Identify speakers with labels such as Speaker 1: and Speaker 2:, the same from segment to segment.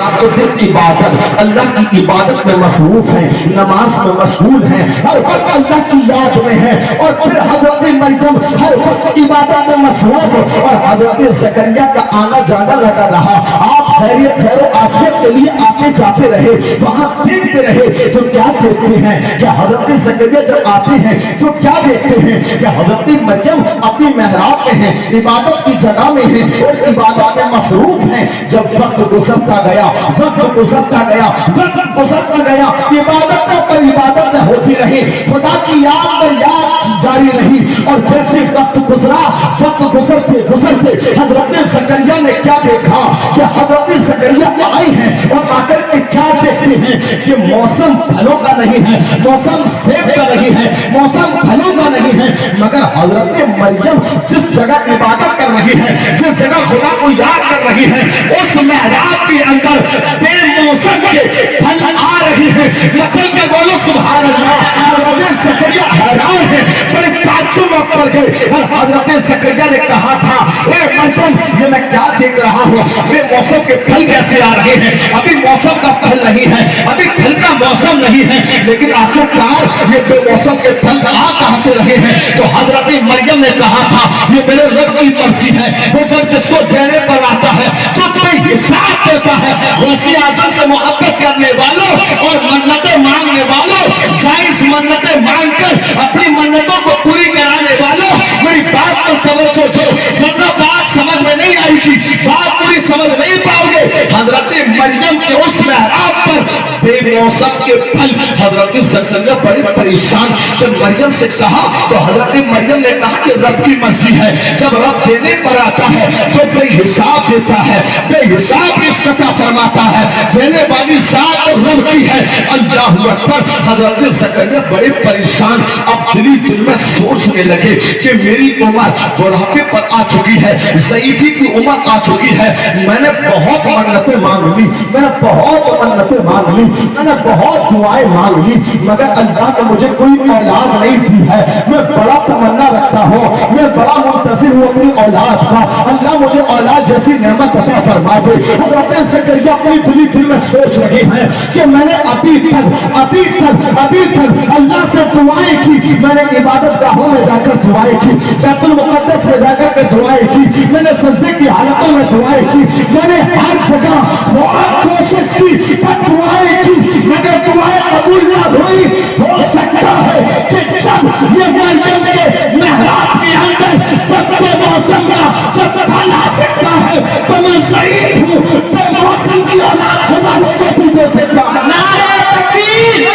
Speaker 1: رات و دن عبادت، اللہ کی عبادت میں مصروف ہیں، نماز میں مشغول ہیں، ہر وقت اللہ کی یاد میں ہیں، اور پھر حضرت مریم ہر وقت عبادت میں مصروف، اور حضرت زکریا کا آنا جانا لگا رہا، آپ خیریت خیر و عافیت کے لیے آتے جاتے رہے، وہاں دیکھتے رہے تو کیا دیکھتے ہیں کہ حضرت زکریا جب آتے ہیں تو کیا دیکھتے ہیں کہ حضرت مریم اپنی محراب میں ہیں، عبادت کی جگہ میں ہیں اور عبادت میں مصروف ہیں۔ جب وقت گزرتا گیا، وقت گزرتا گیا، وقت گزرتا گیا، عبادت پر عبادت ہوتی رہی، خدا کی یاد پر یاد جاری رہی، اور جیسے وقت گزرا، وقت گزرتے گزرتے حضرت زکریا نے کیا دیکھا کہ حضرت زکریا آئے ہیں اور آ کر کے کیا دیکھتے ہیں کہ موسم پھلوں کا نہیں ہے، موسم سیب کا نہیں ہے، موسم پھلوں کا نہیں ہے، مگر حضرت مریم جس جگہ عبادت کر رہی ہے، جس جگہ خدا کو یاد کر رہی ہے، اس محراب کے اندر بے موسم کے پھل آ رہے ہیں۔ مچل کے بولو سبحان اللہ۔ حضرت زکریا حیران ہے، بڑے تعجب میں پڑ گئے، اور حضرت زکریا نے کہا تھا اے مریم یہ میں کیا دیکھ رہا ہوں، یہ موسم کے پھل کیسے آ رہے ہیں؟ ابھی موسم کا پھل نہیں ہے، ابھی پھل کا موسم نہیں ہے، لیکن آخرکار یہ بے موسم کے پھل آ کہاں سے رہے ہیں؟ تو حضرت مریم نے کہا تھا یہ میرے رب کی مرضی ہے، وہ جب جس کو دینے پر آتا ہے تو کوئی حساب دیتا ہے۔ غوث اعظم سے محبت کرنے والوں اور منتیں مانگنے والوں، جائز منتیں مانگ کر اپنی منتوں کو پوری کرانے والوں، میری بات پر توجہ دو، ورنہ بات سمجھ میں نہیں آئے گی، بات پوری سمجھ نہیں پاؤ گے۔ حضرت مریم کے اس محراب پر بے موسم کے پھل، حضرت زکریا بڑے پریشان، جب مریم سے کہا تو حضرت مریم نے کہا یہ رب کی مرضی ہے، جب رب دینے پر آتا ہے تو بے حساب دیتا ہے، بے حساب رزق عطا فرماتا ہے، دینے والی ذات رب کی ہے۔ اللہ اکبر۔ حضرت زکریا بڑے پریشان، اب دلی دل میں سوچنے لگے کہ میری عمر بڑھاپے پر آ چکی ہے، ضعیفی کی عمر آ چکی ہے، میں نے بہت منتیں مانگ لی، میں نے بہت منتیں مانگ لی، میں نے بہت دعائیں مانگ لی، مگر اللہ نے مجھے کوئی اولاد نہیں دی ہے۔ میں بڑا تمنا رکھتا ہوں، میں بڑا منتظر ہوں اپنی اولاد کا، اللہ مجھے اولاد جیسی نعمت عطا فرما دے۔ حضرت زکریا اپنی دلی دل میں سوچ رہے ہیں کہ میں نے ابھی تک اللہ سے دعائیں کی، میں نے عبادت گاہوں میں جا کر دعائیں کی، بیت المقدس میں جا کر کے دعائیں کی، میں نے سجدے کی حالتوں میں دعائیں کی، میں نے ہر جگہ بہت کوشش کی پر دعائیں کی، مگر دعائیں قبول نہ ہوئی۔ ہو سکتا ہے کہ جب یہ مریم کے محراب کے اندر جب بے موسم کا جب پھل آ سکتا ہے تو میں ضعیف ہوں، بے موسم کی اولاد خدا مجھے بھی دے سکتا ہے۔
Speaker 2: نعرہ تکبیر،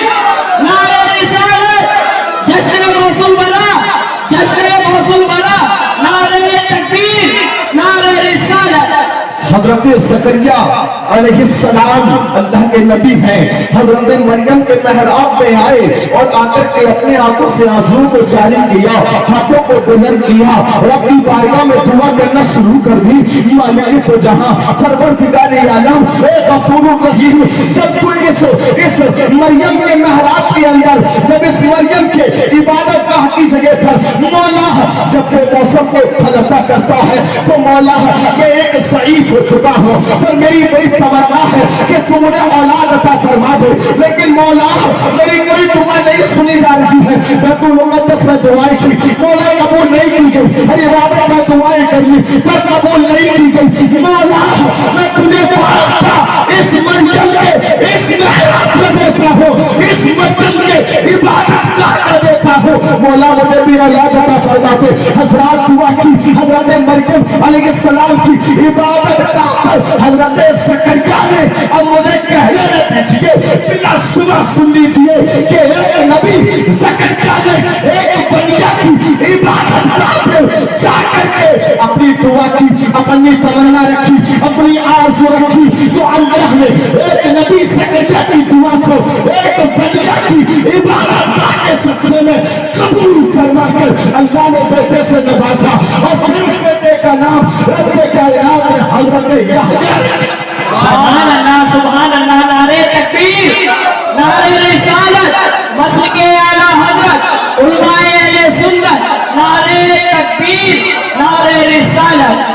Speaker 2: نعرہ رسالت، جشن موصول بنا، جشن موصول بنا، نعرہ تکبیر، نعرہ رسالت۔
Speaker 1: حضرت زکریا علیہ السلام اللہ کے نبی ہیں، حضرت مریم کے محراب میں آئے اور آ کر کے اپنے ہاتھوں سے آنسو کو جاری کیا، ہاتھوں کو بلند کیا اور اپنی بارگاہ میں دعا کرنا شروع کر دی۔ مالک تو جہاں، پروردگار عالم، اے غفور الرحیم، جب تو اس مریم کے محراب کے اندر، جب اس مریم کے عبادت گاہ کی جگہ پر مولا جب بے موسم کو پھل عطا کرتا ہے تو مولا میں ایک ضعیف ہو چکا ہوں، پر میری بڑی تمنا ہے کہ تو مجھے اولاد عطا فرما دے، لیکن مولا میری کوئی دعا نہیں سنی جا رہی ہے۔ بیت المقدس میں دعائیں کی، مولا قبول نہیں کی گئی، ہر عبادت میں دعائیں کری پر قبول نہیں کی گئی۔ مولا میں تجھے واسطہ اس مریم کے اس محراب میں دیتا ہوں، اس مریم کے عبادت گاہ میں دیتا ہوں، مولا مجھے بھی اولاد عطا فرما دے۔ حضرات دعا کی، حضرت مریم علیہ السلام کی عبادت گاہ پر حضرت زکریا نے اب مجھے کہنے دیجیے، بلا شبہ سن لیجیے کہ ایک نبی زکریا نے ایک بلیا کی عبادت گاہ پر جا کر کے اپنی دعا کی، اپنی تمنا رکھی، اپنی آرزو رکھی، تو اللہ نے ایک نبی زکریا کی دعا کو ایک بلیا کی عبادت گاہ کے سچے میں قبول فرما کر اللہ نے بیٹے سے نوازا، اور پھر اس بیٹے کا نام رب کائنات نے حضرت یحییٰ۔
Speaker 2: سبحان اللہ، سبحان اللہ، نعرہ تکبیر، نعرہ رسالت، مسلک اعلیٰ حضرت، علماء اہل سنت، نعرہ تکبیر، نعرہ رسالت۔